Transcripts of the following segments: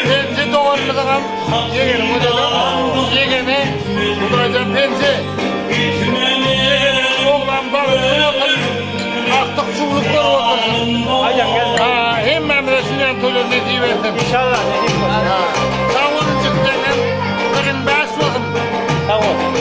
Pençe doğarlıdan yeğenim hocam. Yeğeni Hudaycan pençe. Oğlan bağırıyor. Aktık çubukluklar otursun. Hocam gel. Hem memlesinden tölür ne versin. İnşallah ne diyeyim bak. Sağ olun çıktığım. Bugün baş bakın. Sağ ol.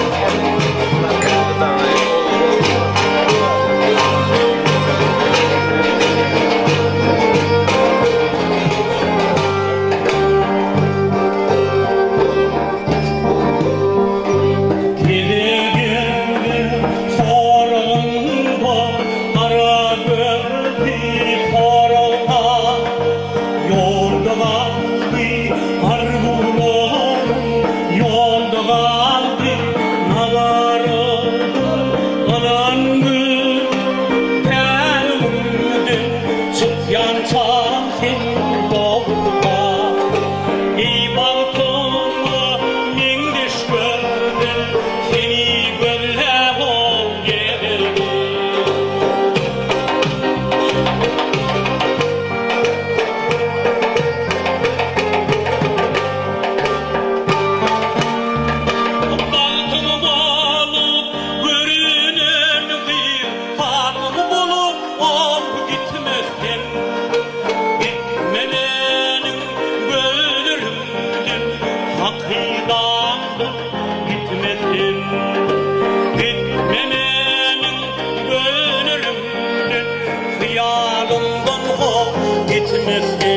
Gitmesin